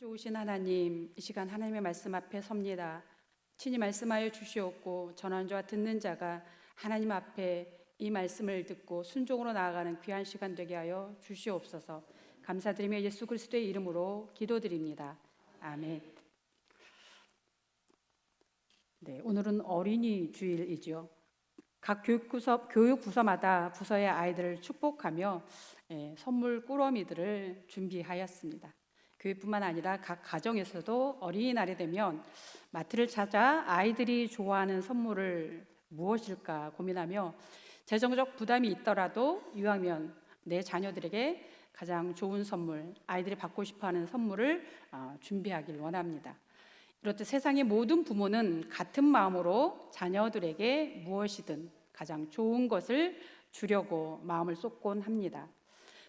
좋으신 하나님, 이 시간 하나님의 말씀 앞에 섭니다. 친히 말씀하여 주시옵고 전하는 자와 듣는 자가 하나님 앞에 이 말씀을 듣고 순종으로 나아가는 귀한 시간 되게 하여 주시옵소서. 감사드리며 예수 그리스도의 이름으로 기도드립니다. 아멘. 네, 오늘은 어린이 주일이죠. 각 교육부서마다 부서의 아이들을 축복하며 선물 꾸러미들을 준비하였습니다. 교회뿐만 아니라 각 가정에서도 어린이날이 되면 마트를 찾아 아이들이 좋아하는 선물을 무엇일까 고민하며 재정적 부담이 있더라도 이왕이면 내 자녀들에게 가장 좋은 선물, 아이들이 받고 싶어하는 선물을 준비하길 원합니다. 이렇듯 세상의 모든 부모는 같은 마음으로 자녀들에게 무엇이든 가장 좋은 것을 주려고 마음을 쏟곤 합니다.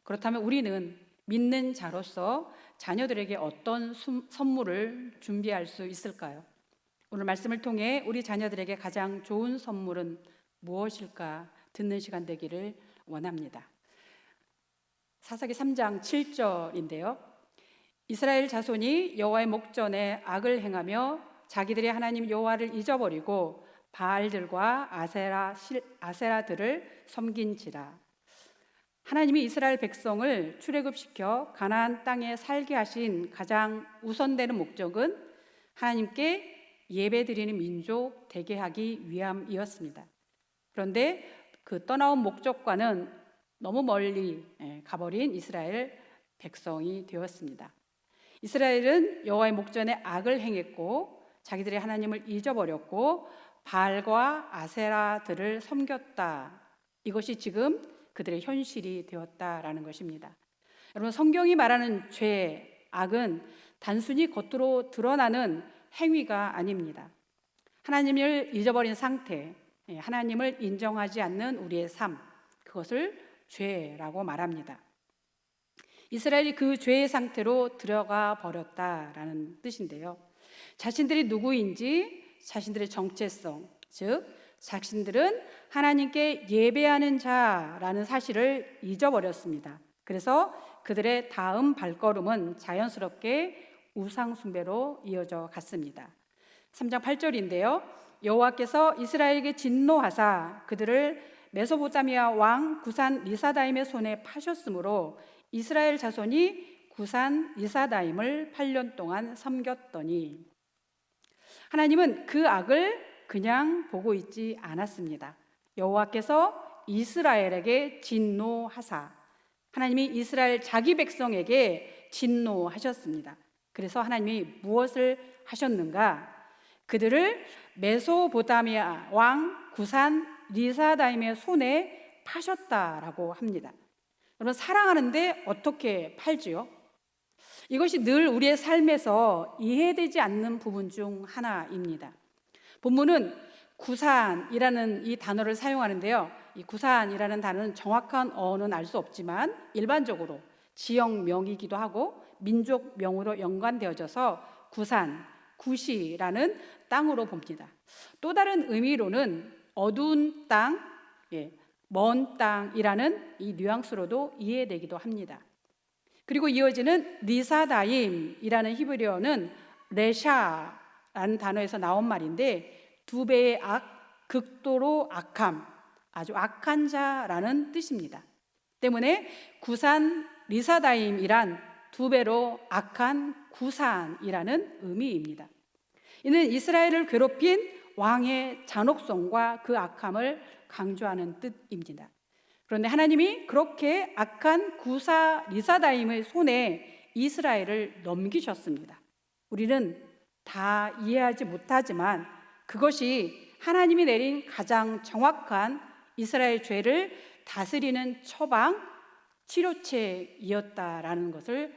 그렇다면 우리는 믿는 자로서 자녀들에게 어떤 선물을 준비할 수 있을까요? 오늘 말씀을 통해 우리 자녀들에게 가장 좋은 선물은 무엇일까 듣는 시간 되기를 원합니다. 사사기 3장 7절인데요. 이스라엘 자손이 여호와의 목전에 악을 행하며 자기들의 하나님 여호와를 잊어버리고 바알들과 아세라들을 섬긴지라. 하나님이 이스라엘 백성을 출애굽시켜 가나안 땅에 살게 하신 가장 우선되는 목적은 하나님께 예배드리는 민족 되게 하기 위함이었습니다. 그런데 그 떠나온 목적과는 너무 멀리 가버린 이스라엘 백성이 되었습니다. 이스라엘은 여호와의 목전에 악을 행했고 자기들의 하나님을 잊어버렸고 바알과 아세라들을 섬겼다. 이것이 지금 그들의 현실이 되었다라는 것입니다. 여러분, 성경이 말하는 죄, 악은 단순히 겉으로 드러나는 행위가 아닙니다. 하나님을 잊어버린 상태, 하나님을 인정하지 않는 우리의 삶, 그것을 죄라고 말합니다. 이스라엘이 그 죄의 상태로 들어가 버렸다라는 뜻인데요. 자신들이 누구인지, 자신들의 정체성, 즉 자신들은 하나님께 예배하는 자라는 사실을 잊어버렸습니다. 그래서 그들의 다음 발걸음은 자연스럽게 우상 숭배로 이어져 갔습니다. 3장 8절인데요. 여호와께서 이스라엘에게 진노하사 그들을 메소포타미아 왕 구산 리사다임의 손에 파셨으므로 이스라엘 자손이 구산 리사다임을 8년 동안 섬겼더니, 하나님은 그 악을 그냥 보고 있지 않았습니다. 여호와께서 이스라엘에게 진노하사, 하나님이 이스라엘 자기 백성에게 진노하셨습니다. 그래서 하나님이 무엇을 하셨는가? 그들을 메소포타미아 왕 구산 리사다임의 손에 파셨다라고 합니다. 여러분, 사랑하는데 어떻게 팔지요? 이것이 늘 우리의 삶에서 이해되지 않는 부분 중 하나입니다. 본문은 구산이라는 이 단어를 사용하는데요. 이 구산이라는 단어는 정확한 어원은 알 수 없지만 일반적으로 지역명이기도 하고 민족명으로 연관되어져서 구산, 구시라는 땅으로 봅니다. 또 다른 의미로는 어두운 땅, 먼 땅이라는 이 뉘앙스로도 이해되기도 합니다. 그리고 이어지는 리사다임이라는 히브리어는 레샤라는 단어에서 나온 말인데 두 배의 악, 극도로 악함, 아주 악한 자라는 뜻입니다. 때문에 구산 리사다임이란 두 배로 악한 구산이라는 의미입니다. 이는 이스라엘을 괴롭힌 왕의 잔혹성과 그 악함을 강조하는 뜻입니다. 그런데 하나님이 그렇게 악한 구사 리사다임의 손에 이스라엘을 넘기셨습니다. 우리는 다 이해하지 못하지만 그것이 하나님이 내린 가장 정확한 이스라엘 죄를 다스리는 처방, 치료책이었다라는 것을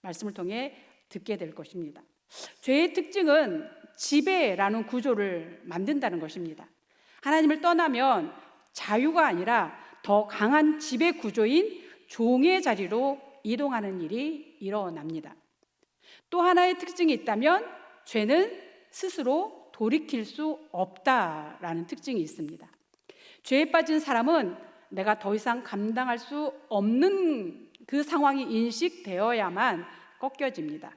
말씀을 통해 듣게 될 것입니다. 죄의 특징은 지배라는 구조를 만든다는 것입니다. 하나님을 떠나면 자유가 아니라 더 강한 지배 구조인 종의 자리로 이동하는 일이 일어납니다. 또 하나의 특징이 있다면 죄는 스스로 돌이킬 수 없다라는 특징이 있습니다. 죄에 빠진 사람은 내가 더 이상 감당할 수 없는 그 상황이 인식되어야만 꺾여집니다.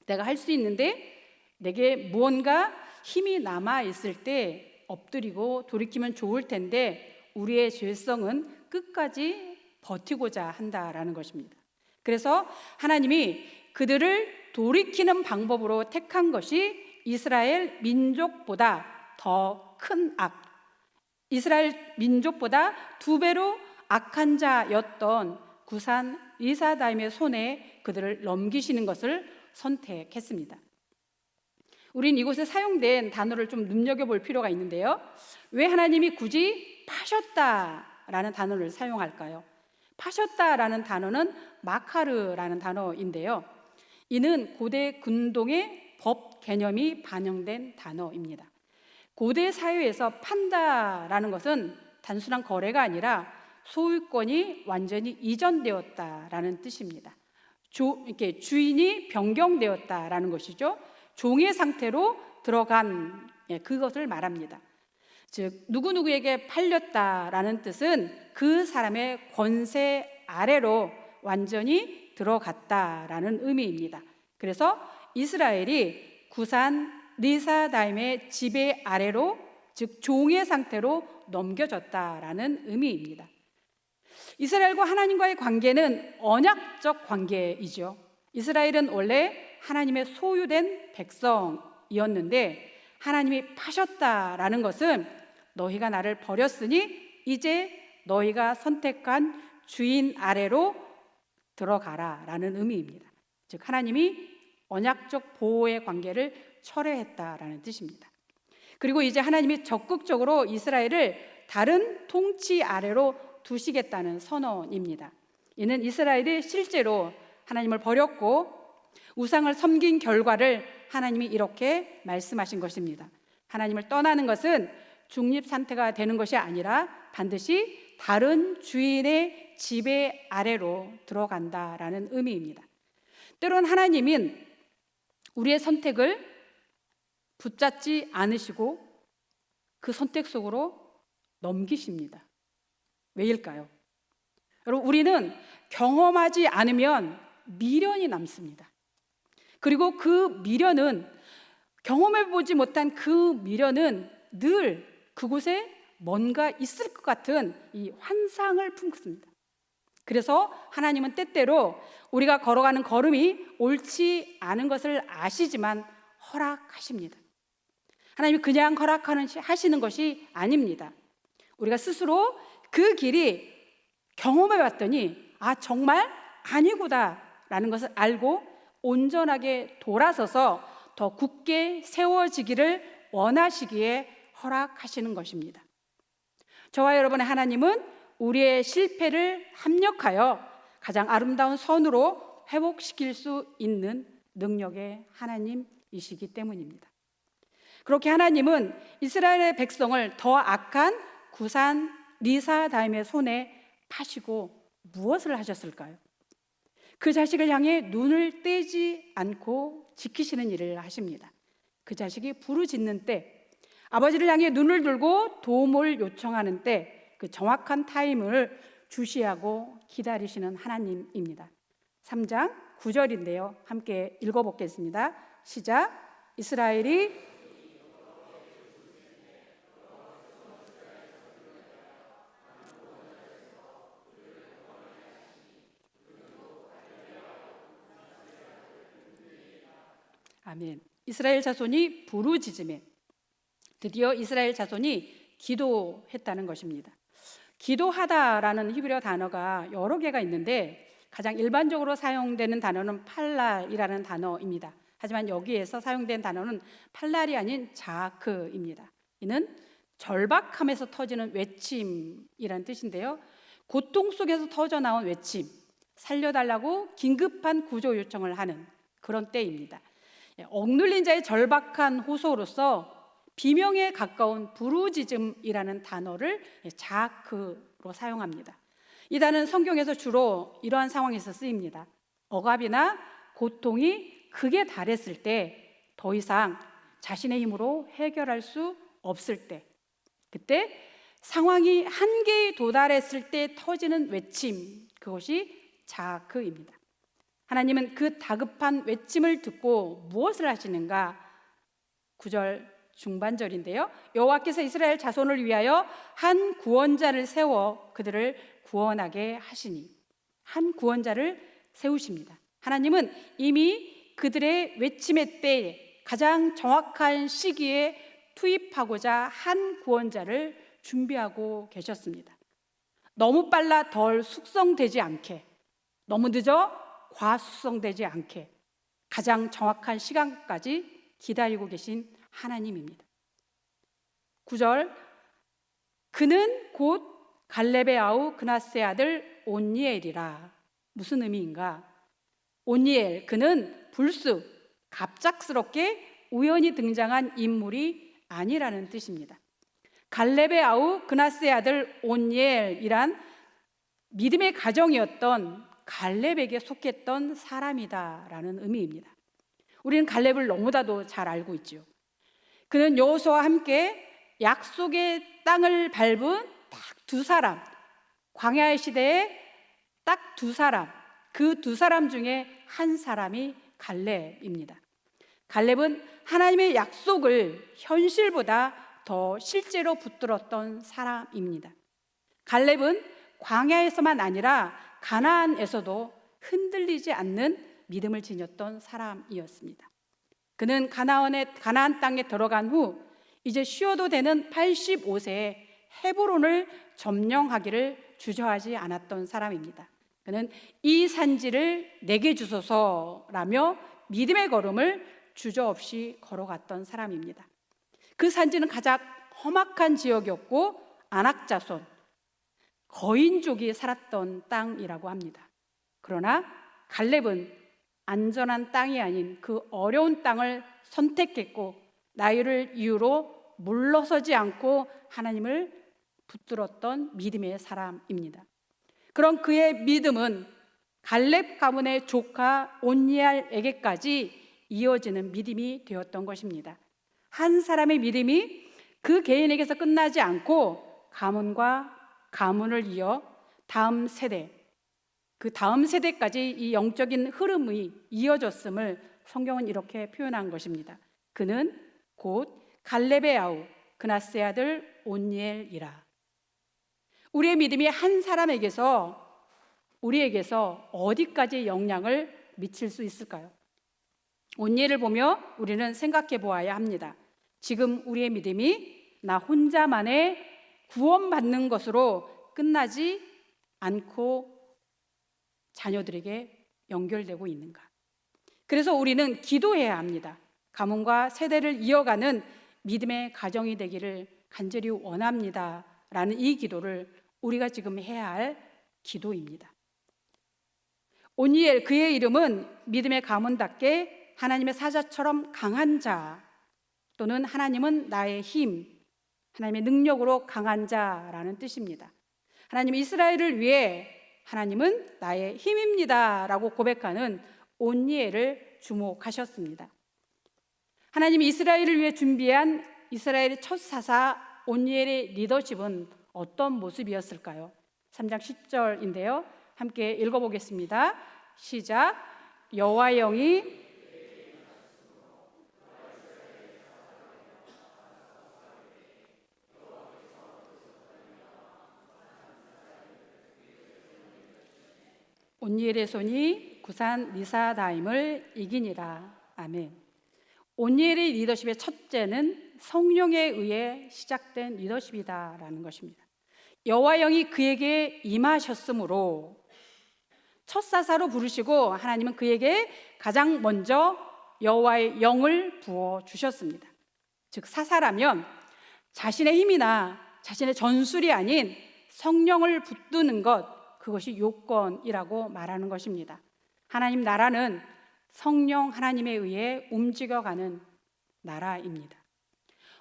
내가 할 수 있는데 내게 무언가 힘이 남아 있을 때 엎드리고 돌이키면 좋을 텐데 우리의 죄성은 끝까지 버티고자 한다라는 것입니다. 그래서 하나님이 그들을 돌이키는 방법으로 택한 것이 이스라엘 민족보다 더 큰 악, 이스라엘 민족보다 2배로 악한 자였던 구산 리사다임의 손에 그들을 넘기시는 것을 선택했습니다. 우린 이곳에 사용된 단어를 좀 눈여겨볼 필요가 있는데요. 왜 하나님이 굳이 파셨다라는 단어를 사용할까요? 파셨다라는 단어는 마카르라는 단어인데요. 이는 고대 근동의 법 개념이 반영된 단어입니다. 고대 사회에서 판다라는 것은 단순한 거래가 아니라 소유권이 완전히 이전되었다라는 뜻입니다. 이렇게 주인이 변경되었다라는 것이죠. 종의 상태로 들어간 그것을 말합니다. 즉 누구누구에게 팔렸다라는 뜻은 그 사람의 권세 아래로 완전히 들어갔다라는 의미입니다. 그래서 이스라엘이 구산 리사다임의 지배 아래로, 즉 종의 상태로 넘겨졌다라는 의미입니다. 이스라엘과 하나님과의 관계는 언약적 관계이죠. 이스라엘은 원래 하나님의 소유된 백성이었는데 하나님이 파셨다라는 것은 너희가 나를 버렸으니 이제 너희가 선택한 주인 아래로 들어가라라는 의미입니다. 즉 하나님이 언약적 보호의 관계를 철회했다라는 뜻입니다. 그리고 이제 하나님이 적극적으로 이스라엘을 다른 통치 아래로 두시겠다는 선언입니다. 이는 이스라엘이 실제로 하나님을 버렸고 우상을 섬긴 결과를 하나님이 이렇게 말씀하신 것입니다. 하나님을 떠나는 것은 중립 상태가 되는 것이 아니라 반드시 다른 주인의 지배 아래로 들어간다라는 의미입니다. 때론 하나님은 우리의 선택을 붙잡지 않으시고 그 선택 속으로 넘기십니다. 왜일까요? 여러분, 우리는 경험하지 않으면 미련이 남습니다. 그리고 그 미련은, 경험해보지 못한 그 미련은 늘 그곳에 뭔가 있을 것 같은 이 환상을 품습니다. 그래서 하나님은 때때로 우리가 걸어가는 걸음이 옳지 않은 것을 아시지만 허락하십니다. 하나님이 그냥 하시는 것이 아닙니다. 우리가 스스로 그 길이 경험해 봤더니 정말 아니구나 라는 것을 알고 온전하게 돌아서서 더 굳게 세워지기를 원하시기에 허락하시는 것입니다. 저와 여러분의 하나님은 우리의 실패를 합력하여 가장 아름다운 선으로 회복시킬 수 있는 능력의 하나님이시기 때문입니다. 그렇게 하나님은 이스라엘의 백성을 더 악한 구산 리사다임의 손에 파시고 무엇을 하셨을까요? 그 자식을 향해 눈을 떼지 않고 지키시는 일을 하십니다. 그 자식이 부르짖는 때, 아버지를 향해 눈을 들고 도움을 요청하는 때 그 정확한 타임을 주시하고 기다리시는 하나님입니다. 3장 9절인데요. 함께 읽어보겠습니다. 시작. 이스라엘이 아멘. 이스라엘 자손이 부르짖음에 드디어 이스라엘 자손이 기도했다는 것입니다. 기도하다라는 히브리어 단어가 여러 개가 있는데 가장 일반적으로 사용되는 단어는 팔랄이라는 단어입니다. 하지만 여기에서 사용된 단어는 팔랄이 아닌 자크입니다. 이는 절박함에서 터지는 외침이라는 뜻인데요. 고통 속에서 터져나온 외침, 살려달라고 긴급한 구조 요청을 하는 그런 때입니다. 억눌린 자의 절박한 호소로서 비명에 가까운 부르짖음이라는 단어를 자크로 사용합니다. 이 단어는 성경에서 주로 이러한 상황에서 쓰입니다. 억압이나 고통이 극에 달했을 때 더 이상 자신의 힘으로 해결할 수 없을 때, 그때 상황이 한계에 도달했을 때 터지는 외침, 그것이 자크입니다. 하나님은 그 다급한 외침을 듣고 무엇을 하시는가? 9절 중반절인데요. 여호와께서 이스라엘 자손을 위하여 한 구원자를 세워 그들을 구원하게 하시니, 한 구원자를 세우십니다. 하나님은 이미 그들의 외침의 때에 가장 정확한 시기에 투입하고자 한 구원자를 준비하고 계셨습니다. 너무 빨라 덜 숙성되지 않게, 너무 늦어 과숙성되지 않게 가장 정확한 시간까지 기다리고 계신 하나님입니다. 9절, 그는 곧 갈렙의 아우 그나스의 아들 온니엘이라. 무슨 의미인가? 온니엘, 그는 불쑥 갑작스럽게 우연히 등장한 인물이 아니라는 뜻입니다. 갈렙의 아우 그나스의 아들 온니엘이란 믿음의 가정이었던 갈렙에게 속했던 사람이다라는 의미입니다. 우리는 갈렙을 너무나도 잘 알고 있죠. 그는 여호수아와 함께 약속의 땅을 밟은 딱 두 사람, 광야의 시대에 딱 두 사람, 그 두 사람 중에 한 사람이 갈렙입니다. 갈렙은 하나님의 약속을 현실보다 더 실제로 붙들었던 사람입니다. 갈렙은 광야에서만 아니라 가나안에서도 흔들리지 않는 믿음을 지녔던 사람이었습니다. 그는 가나안 땅에 들어간 후 이제 쉬어도 되는 85세에 헤브론을 점령하기를 주저하지 않았던 사람입니다. 그는 이 산지를 내게 주소서라며 믿음의 걸음을 주저없이 걸어갔던 사람입니다. 그 산지는 가장 험악한 지역이었고 안악자손, 거인족이 살았던 땅이라고 합니다. 그러나 갈렙은 안전한 땅이 아닌 그 어려운 땅을 선택했고 나이를 이유로 물러서지 않고 하나님을 붙들었던 믿음의 사람입니다. 그런 그의 믿음은 갈렙 가문의 조카 온니엘에게까지 이어지는 믿음이 되었던 것입니다. 한 사람의 믿음이 그 개인에게서 끝나지 않고 가문과 가문을 이어 다음 세대, 그 다음 세대까지 이 영적인 흐름이 이어졌음을 성경은 이렇게 표현한 것입니다. 그는 곧 갈렙의 아우 그나스의 아들 온니엘이라. 우리의 믿음이 한 사람에게서 우리에게서 어디까지 영향을 미칠 수 있을까요? 온니엘을 보며 우리는 생각해 보아야 합니다. 지금 우리의 믿음이 나 혼자만의 구원받는 것으로 끝나지 않고 자녀들에게 연결되고 있는가? 그래서 우리는 기도해야 합니다. 가문과 세대를 이어가는 믿음의 가정이 되기를 간절히 원합니다 라는 이 기도를 우리가 지금 해야 할 기도입니다. 온니엘, 그의 이름은 믿음의 가문답게 하나님의 사자처럼 강한 자, 또는 하나님은 나의 힘, 하나님의 능력으로 강한 자라는 뜻입니다. 하나님 이스라엘을 위해 하나님은 나의 힘입니다 라고 고백하는 온니엘을 주목하셨습니다. 하나님이 이스라엘을 위해 준비한 이스라엘의 첫 사사 온니엘의 리더십은 어떤 모습이었을까요? 3장 10절인데요. 함께 읽어보겠습니다. 시작. 여호와의 영이 온니엘의 손이 구산 리사다임을 이기니라. 아멘. 온니엘의 리더십의 첫째는 성령에 의해 시작된 리더십이다라는 것입니다. 여호와의 영이 그에게 임하셨으므로 첫 사사로 부르시고 하나님은 그에게 가장 먼저 여호와의 영을 부어 주셨습니다. 즉 사사라면 자신의 힘이나 자신의 전술이 아닌 성령을 붙드는 것, 그것이 요건이라고 말하는 것입니다. 하나님 나라는 성령 하나님에 의해 움직여가는 나라입니다.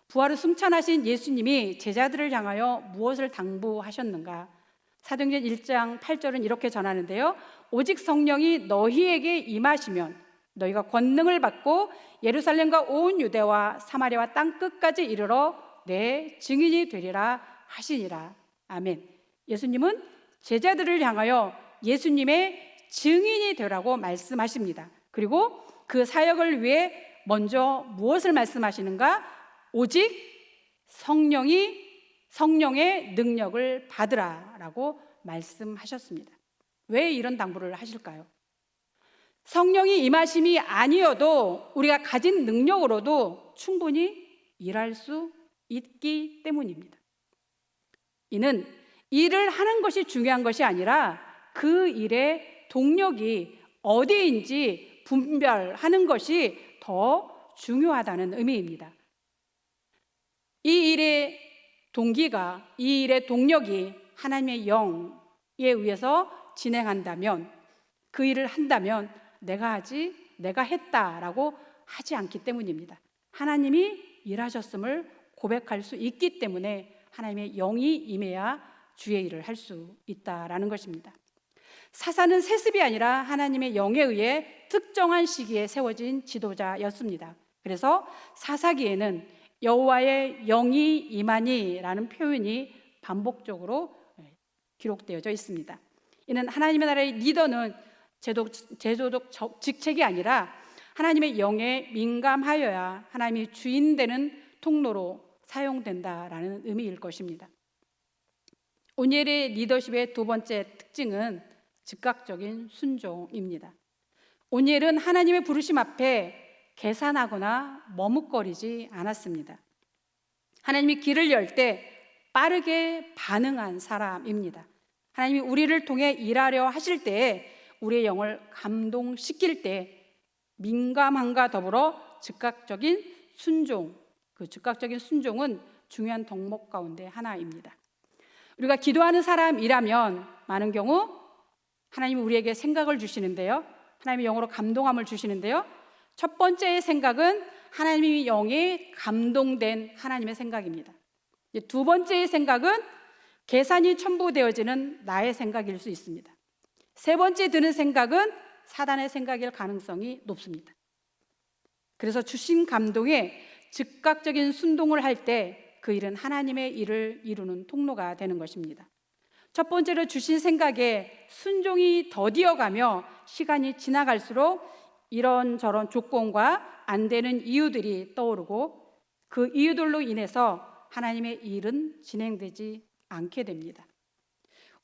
부활 후 승천하신 예수님이 제자들을 향하여 무엇을 당부하셨는가? 사도행전 1장 8절은 이렇게 전하는데요. 오직 성령이 너희에게 임하시면 너희가 권능을 받고 예루살렘과 온 유대와 사마리아와 땅 끝까지 이르러 내 증인이 되리라 하시니라. 아멘. 예수님은 제자들을 향하여 예수님의 증인이 되라고 말씀하십니다. 그리고 그 사역을 위해 먼저 무엇을 말씀하시는가? 오직 성령의 능력을 받으라라고 말씀하셨습니다. 왜 이런 당부를 하실까요? 성령이 임하심이 아니어도 우리가 가진 능력으로도 충분히 일할 수 있기 때문입니다. 이는 일을 하는 것이 중요한 것이 아니라 그 일의 동력이 어디인지 분별하는 것이 더 중요하다는 의미입니다. 이 일의 동기가, 이 일의 동력이 하나님의 영에 의해서 진행한다면, 그 일을 한다면 내가 하지, 내가 했다라고 하지 않기 때문입니다. 하나님이 일하셨음을 고백할 수 있기 때문에 하나님의 영이 임해야 주의 일을 할 수 있다라는 것입니다. 사사는 세습이 아니라 하나님의 영에 의해 특정한 시기에 세워진 지도자였습니다. 그래서 사사기에는 여호와의 영이 임하니라는 표현이 반복적으로 기록되어져 있습니다. 이는 하나님의 나라의 리더는 제도적 직책이 아니라 하나님의 영에 민감하여야 하나님이 주인 되는 통로로 사용된다라는 의미일 것입니다. 온니엘의 리더십의 두 번째 특징은 즉각적인 순종입니다. 온니엘은 하나님의 부르심 앞에 계산하거나 머뭇거리지 않았습니다. 하나님이 길을 열 때 빠르게 반응한 사람입니다. 하나님이 우리를 통해 일하려 하실 때에 우리의 영을 감동시킬 때 민감함과 더불어 즉각적인 순종, 그 즉각적인 순종은 중요한 덕목 가운데 하나입니다. 우리가 기도하는 사람이라면 많은 경우 하나님이 우리에게 생각을 주시는데요, 하나님의 영으로 감동함을 주시는데요, 첫 번째의 생각은 하나님의 영에 감동된 하나님의 생각입니다. 두 번째의 생각은 계산이 첨부되어지는 나의 생각일 수 있습니다. 세 번째 드는 생각은 사단의 생각일 가능성이 높습니다. 그래서 주신 감동에 즉각적인 순종을 할 때 그 일은 하나님의 일을 이루는 통로가 되는 것입니다. 첫 번째로 주신 생각에 순종이 더디어가며 시간이 지나갈수록 이런저런 조건과 안 되는 이유들이 떠오르고 그 이유들로 인해서 하나님의 일은 진행되지 않게 됩니다.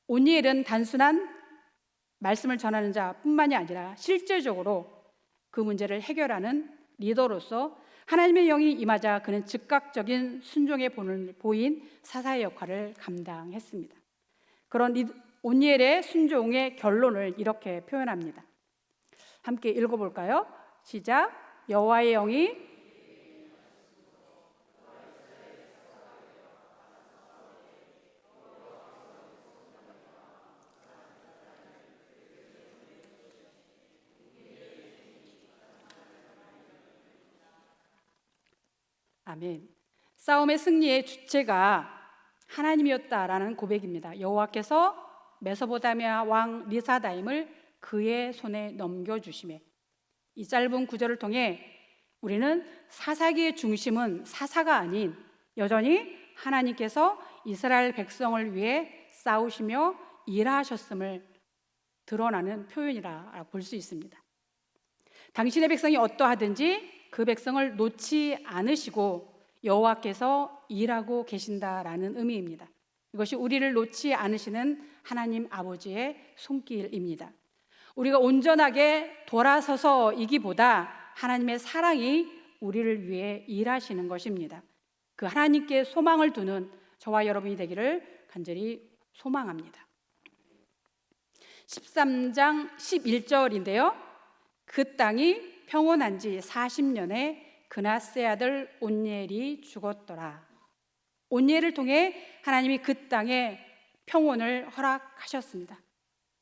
온니엘은 단순한 말씀을 전하는 자뿐만이 아니라 실제적으로 그 문제를 해결하는 리더로서 하나님의 영이 임하자 그는 즉각적인 순종의 본을 보인 사사의 역할을 감당했습니다. 그런 온니엘의 순종의 결론을 이렇게 표현합니다. 함께 읽어볼까요? 시작. 여호와의 영이 아멘. 싸움의 승리의 주체가 하나님이었다라는 고백입니다. 여호와께서 메소포타미아 왕 리사다임을 그의 손에 넘겨주심에, 이 짧은 구절을 통해 우리는 사사기의 중심은 사사가 아닌 여전히 하나님께서 이스라엘 백성을 위해 싸우시며 일하셨음을 드러나는 표현이라 볼 수 있습니다. 당신의 백성이 어떠하든지 그 백성을 놓지 않으시고 여호와께서 일하고 계신다라는 의미입니다. 이것이 우리를 놓지 않으시는 하나님 아버지의 손길입니다. 우리가 온전하게 돌아서서이기보다 하나님의 사랑이 우리를 위해 일하시는 것입니다. 그 하나님께 소망을 두는 저와 여러분이 되기를 간절히 소망합니다. 13장 11절인데요. 그 땅이 평온한 지 40년에 그나스의 아들 온니엘이 죽었더라. 온니엘을 통해 하나님이 그 땅에 평온을 허락하셨습니다.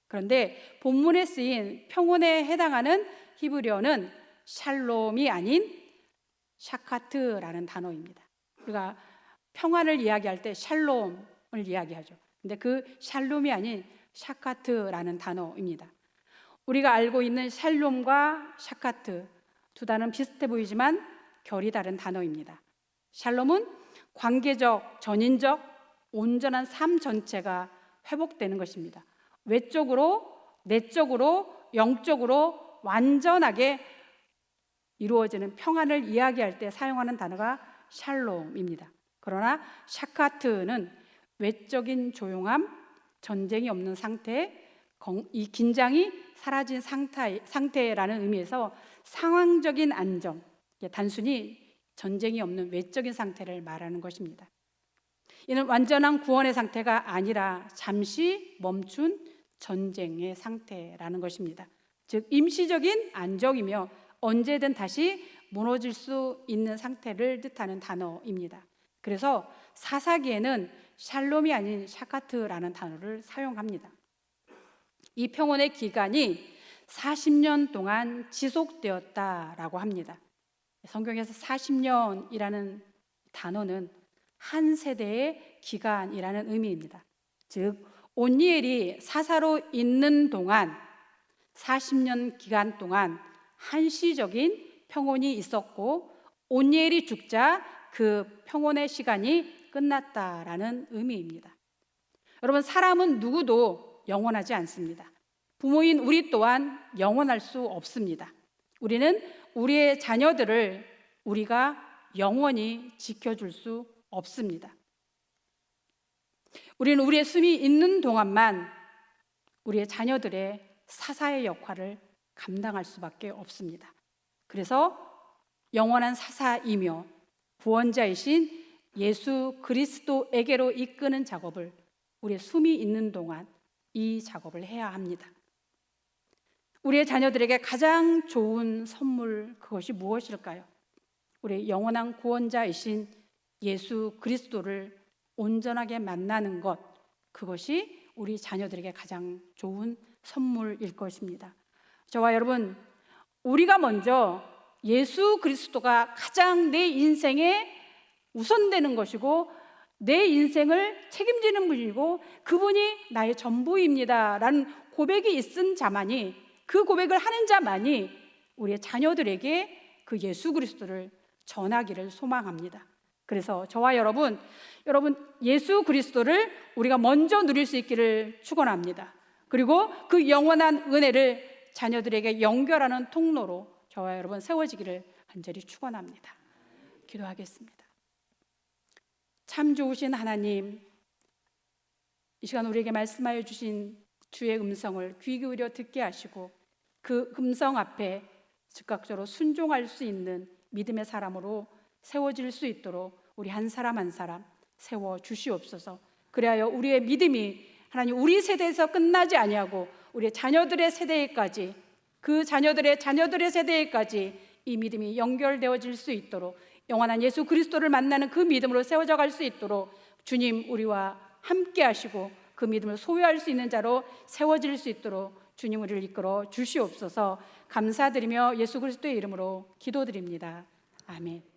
그런데 본문에 쓰인 평온에 해당하는 히브리어는 샬롬이 아닌 샤카트라는 단어입니다. 우리가 평안을 이야기할 때 샬롬을 이야기하죠. 근데 그 샬롬이 아닌 샤카트라는 단어입니다. 우리가 알고 있는 샬롬과 샤카트 두 단어는 비슷해 보이지만 결이 다른 단어입니다. 샬롬은 관계적, 전인적, 온전한 삶 전체가 회복되는 것입니다. 외적으로 내적으로 영적으로 완전하게 이루어지는 평안을 이야기할 때 사용하는 단어가 샬롬입니다. 그러나 샤카트는 외적인 조용함, 전쟁이 없는 상태, 이 긴장이 사라진 상태라는 의미에서 상황적인 안정, 단순히 전쟁이 없는 외적인 상태를 말하는 것입니다. 이는 완전한 구원의 상태가 아니라 잠시 멈춘 전쟁의 상태라는 것입니다. 즉 임시적인 안정이며 언제든 다시 무너질 수 있는 상태를 뜻하는 단어입니다. 그래서 사사기에는 샬롬이 아닌 샤카트라는 단어를 사용합니다. 이 평온의 기간이 40년 동안 지속되었다라고 합니다. 성경에서 40년이라는 단어는 한 세대의 기간이라는 의미입니다. 즉 온니엘이 사사로 있는 동안 40년 기간 동안 한시적인 평온이 있었고 온니엘이 죽자 그 평온의 시간이 끝났다라는 의미입니다. 여러분, 사람은 누구도 영원하지 않습니다. 부모인 우리 또한 영원할 수 없습니다. 우리는 우리의 자녀들을 우리가 영원히 지켜줄 수 없습니다. 우리는 우리의 숨이 있는 동안만 우리의 자녀들의 사사의 역할을 감당할 수밖에 없습니다. 그래서 영원한 사사이며 구원자이신 예수 그리스도에게로 이끄는 작업을 우리의 숨이 있는 동안 이 작업을 해야 합니다. 우리의 자녀들에게 가장 좋은 선물, 그것이 무엇일까요? 우리의 영원한 구원자이신 예수 그리스도를 온전하게 만나는 것, 그것이 우리 자녀들에게 가장 좋은 선물일 것입니다. 저와 여러분, 우리가 먼저 예수 그리스도가 가장 내 인생에 우선되는 것이고 내 인생을 책임지는 분이고 그분이 나의 전부입니다 라는 고백이 있은 자만이, 그 고백을 하는 자만이 우리의 자녀들에게 그 예수 그리스도를 전하기를 소망합니다. 그래서 저와 여러분 예수 그리스도를 우리가 먼저 누릴 수 있기를 축원합니다. 그리고 그 영원한 은혜를 자녀들에게 연결하는 통로로 저와 여러분 세워지기를 간절히 축원합니다. 기도하겠습니다. 참 좋으신 하나님, 이 시간 우리에게 말씀하여 주신 주의 음성을 귀 기울여 듣게 하시고 그 음성 앞에 즉각적으로 순종할 수 있는 믿음의 사람으로 세워질 수 있도록 우리 한 사람 한 사람 세워 주시옵소서. 그리하여 우리의 믿음이 하나님 우리 세대에서 끝나지 아니하고 우리의 자녀들의 세대에까지, 그 자녀들의 세대에까지 이 믿음이 연결되어질 수 있도록, 영원한 예수 그리스도를 만나는 그 믿음으로 세워져 갈 수 있도록 주님 우리와 함께 하시고 그 믿음을 소유할 수 있는 자로 세워질 수 있도록 주님 우리를 이끌어 주시옵소서. 감사드리며 예수 그리스도의 이름으로 기도드립니다. 아멘.